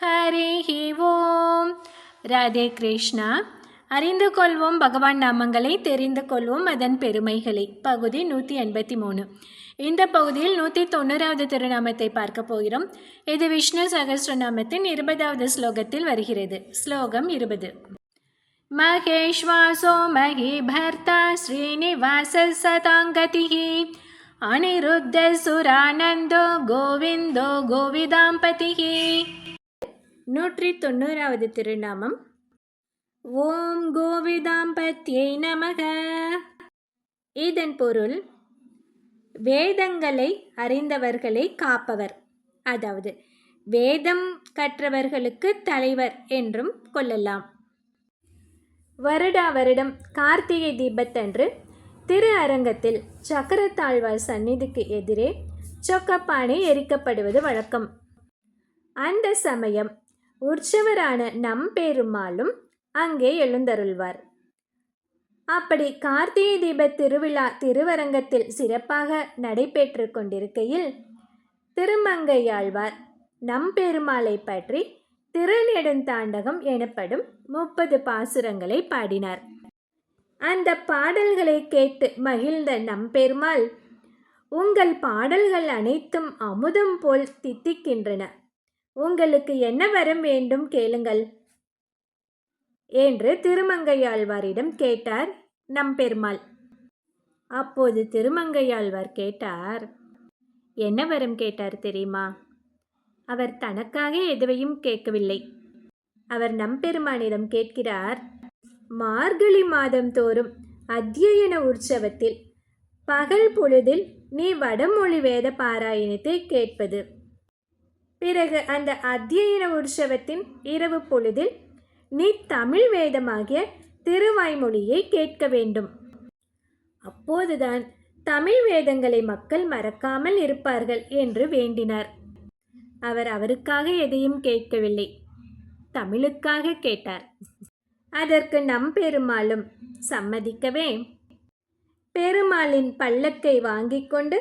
ஹரிஹி ஓம். ராதே கிருஷ்ணா. அறிந்து கொள்வோம் பகவான் நாமங்களை, தெரிந்து கொள்வோம் அதன் பெருமைகளை. பகுதி 183. இந்த பகுதியில் 190வது திருநாமத்தை பார்க்க போகிறோம். இது விஷ்ணு சகஸ்ரநாமத்தின் 20வது ஸ்லோகத்தில் வருகிறது. ஸ்லோகம் 20. மகேஷ்வாசோ மகி பர்த்தா ஸ்ரீனிவாச சதாங்கதிஹி அனிருத்த சுரானந்தோ கோவிந்தோ கோவிதாம்பதிஹி. 190வது திருநாமம். ஓம் கோவிதாம்பத்யை நமக. இதன் பொருள் வேதங்களை அறிந்தவர்களை காப்பவர், அதாவது வேதம் கற்றவர்களுக்கு தலைவர் என்றும் கொள்ளலாம். வருடா வருடம் கார்த்திகை தீபத்தன்று திரு அரங்கத்தில் சக்கரத்தாழ்வார் சந்நிதிக்கு எதிரே சொக்கப்பானை எரிக்கப்படுவது வழக்கம். அந்த சமயம் உற்சவரான நம்பெருமாளும் அங்கே எழுந்தருள்வார். அப்படி கார்த்திகை தீப திருவிழா திருவரங்கத்தில் சிறப்பாக நடைபெற்று கொண்டிருக்கையில் திருமங்கையாழ்வார் நம்பெருமாளை பற்றி திருநெடுந்தாண்டகம் எனப்படும் 30 பாசுரங்களை பாடினார். அந்த பாடல்களை கேட்டு மகிழ்ந்த நம்பெருமாள், உங்கள் பாடல்கள் அனைத்தும் அமுதம் போல் தித்திக்கின்றன, உங்களுக்கு என்ன வரம் வேண்டும் கேளுங்கள் என்று திருமங்கையாழ்வாரிடம் கேட்டார் நம்பெருமாள். அப்போது திருமங்கையாழ்வார் கேட்டார். என்ன வரம் கேட்டார் தெரியுமா? அவர் தனக்காக எதுவையும் கேட்கவில்லை. அவர் நம்பெருமானிடம் கேட்கிறார், மார்கழி மாதம் தோறும் அத்தியன உற்சவத்தில் பகல் பொழுதில் நீ வடமொழி வேத பாராயணத்தை கேட்பது, பிறகு அந்த அத்தியன உற்சவத்தின் இரவு பொழுதில் நீ தமிழ் வேதமாகிய திருவாய்மொழியை கேட்க வேண்டும். அப்போதுதான் தமிழ் வேதங்களை மக்கள் மறக்காமல் இருப்பார்கள் என்று வேண்டினார். அவர் அவருக்காக எதையும் கேட்கவில்லை, தமிழுக்காக கேட்டார். அதற்கு நம்பெருமாளும் சம்மதிக்கவே பெருமாளின் பல்லக்கை வாங்கி கொண்டு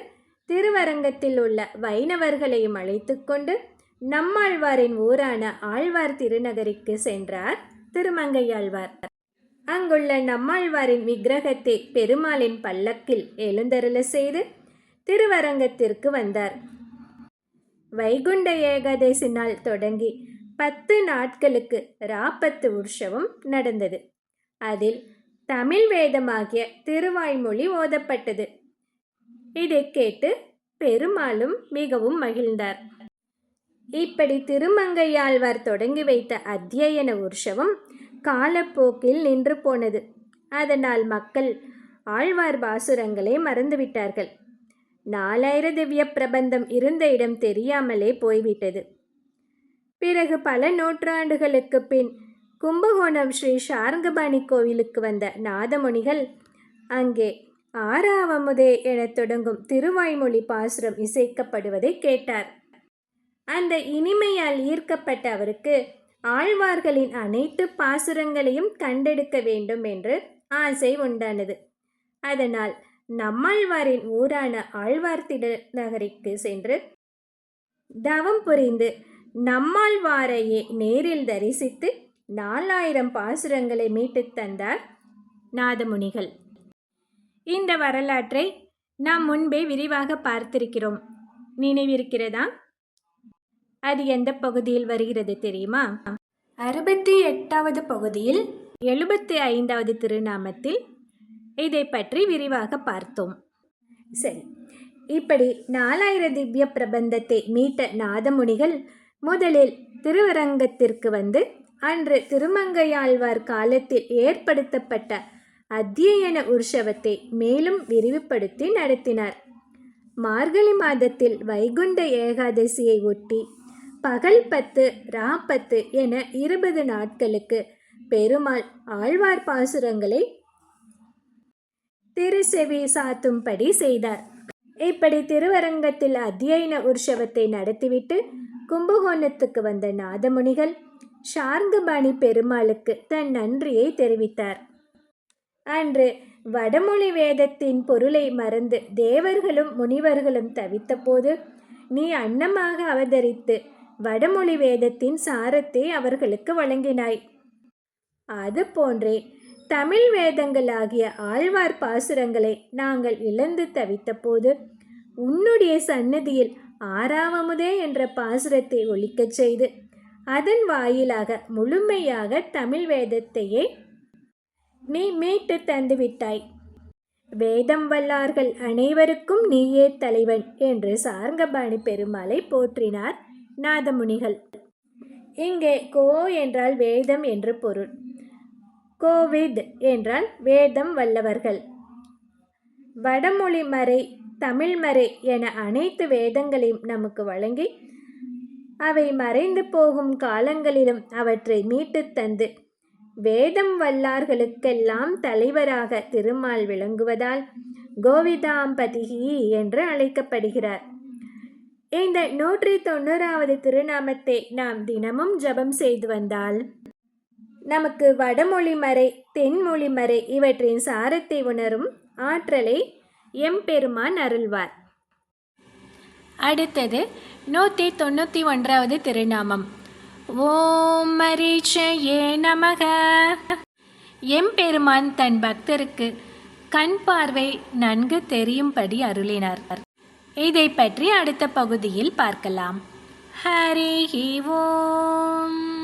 திருவரங்கத்தில் உள்ள வைணவர்களையும் அழைத்து கொண்டு நம்மாழ்வாரின் ஊரான ஆழ்வார் திருநகரிக்கு சென்றார் திருமங்கையாழ்வார். அங்குள்ள நம்மாழ்வாரின் விக்கிரகத்தை பெருமாளின் பல்லக்கில் எழுந்தருள செய்து திருவரங்கத்திற்கு வந்தார். வைகுண்ட ஏகாதசி நாள் தொடங்கி 10 நாட்களுக்கு ராப்பத்து உற்சவம் நடந்தது. அதில் தமிழ் வேதமாகிய திருவாய்மொழி ஓதப்பட்டது. இதை கேட்டு பெருமாளும் மிகவும் மகிழ்ந்தார். இப்படி திருமங்கையாழ்வார் தொடங்கி வைத்த அத்தியன உற்சவம் காலப்போக்கில் நின்று போனது. அதனால் மக்கள் ஆழ்வார் பாசுரங்களை மறந்துவிட்டார்கள். 4000 திவ்ய பிரபந்தம் இருந்த இடம் தெரியாமலே போய்விட்டது. பிறகு பல நூற்றாண்டுகளுக்கு பின் கும்பகோணம் ஸ்ரீ சார்ங்கபாணி கோவிலுக்கு வந்த நாதமுனிகள் அங்கே ஆறாவமுதே எனத் தொடங்கும் திருவாய்மொழி பாசுரம் இசைக்கப்படுவதை கேட்டார். அந்த இனிமையால் ஈர்க்கப்பட்ட அவருக்கு ஆழ்வார்களின் அனைத்து பாசுரங்களையும் கண்டெடுக்க வேண்டும் என்று ஆசை உண்டானது. அதனால் நம்மாழ்வாரின் ஊரான ஆழ்வார் திருநகரிக்கு சென்று தவம் புரிந்து நம்மாழ்வாரையே நேரில் தரிசித்து 4000 பாசுரங்களை மீட்டு தந்தார் நாதமுனிகள். இந்த வரலாற்றை நாம் முன்பே விரிவாக பார்த்திருக்கிறோம், நினைவிருக்கிறதா? அது எந்த பகுதியில் வருகிறது தெரியுமா? 68வது பகுதியில் 75வது திருநாமத்தில் இதை பற்றி விரிவாக பார்த்தோம். சரி, இப்படி 4000 திவ்ய பிரபந்தத்தை மீட்ட நாதமுனிகள் முதலில் திருவரங்கத்திற்கு வந்து அன்று திருமங்கையாழ்வார் காலத்தில் ஏற்படுத்தப்பட்ட அத்தியன உற்சவத்தை மேலும் விரிவுபடுத்தி நடத்தினார். மார்கழி மாதத்தில் வைகுண்ட ஏகாதசியை ஒட்டி பகல் 10 ராப்பத்து என 20 நாட்களுக்கு பெருமாள் ஆழ்வார் பாசுரங்களை திருச்செவி சாத்தும்படி செய்தார். இப்படி திருவரங்கத்தில் அத்தியன உற்சவத்தை நடத்திவிட்டு கும்பகோணத்துக்கு வந்த நாதமுனிகள் சார்ங்கபாணி பெருமாளுக்கு தன் நன்றியை தெரிவித்தார். அன்று வடமொழி வேதத்தின் பொருளை மறந்து தேவர்களும் முனிவர்களும் தவித்தபோது நீ அன்னமாக அவதரித்து வடமொழி வேதத்தின் சாரத்தை அவர்களுக்கு வழங்கினாய். அதுபோன்றே தமிழ் வேதங்களாகிய ஆழ்வார் பாசுரங்களை நாங்கள் இழந்து தவித்த போது உன்னுடைய சன்னதியில் ஆறாவமுதே என்ற பாசுரத்தை ஒலிக்கச் செய்து அதன் வாயிலாக முழுமையாக தமிழ் வேதத்தையே நீ மீட்டு தந்துவிட்டாய். வேதம் வல்லார்கள் அனைவருக்கும் நீயே தலைவன் என்று சார்ங்கபாணி பெருமாளை போற்றினார் நாதமுனிகள். இங்கே கோ என்றால் வேதம் என்று பொருள். கோவித் என்றால் வேதம் வல்லவர்கள். வடமொழி மறை, தமிழ் மறை என அனைத்து வேதங்களையும் நமக்கு வழங்கி அவை மறைந்து போகும் காலங்களிலும் அவற்றை மீட்டு தந்து வேதம் வல்லார்களுக்கெல்லாம் தலைவராக திருமால் விளங்குவதால் கோவிதாம்பதிகி என்று அழைக்கப்படுகிறார். இந்த 190வது திருநாமத்தை நாம் தினமும் ஜபம் செய்து வந்தால் நமக்கு வடமொழி மறை, தென்மொழி மறை இவற்றின் சாரத்தை உணரும் ஆற்றலை எம்பெருமான் அருள்வார். அடுத்தது 191வது திருநாமம். ஓம் மரீச்சையே நமக. எம்பெருமான் தன் பக்தருக்கு கண் பார்வை நன்கு தெரியும்படி அருளினார். இதை பற்றி அடுத்த பகுதியில் பார்க்கலாம். ஹரி ஓம்.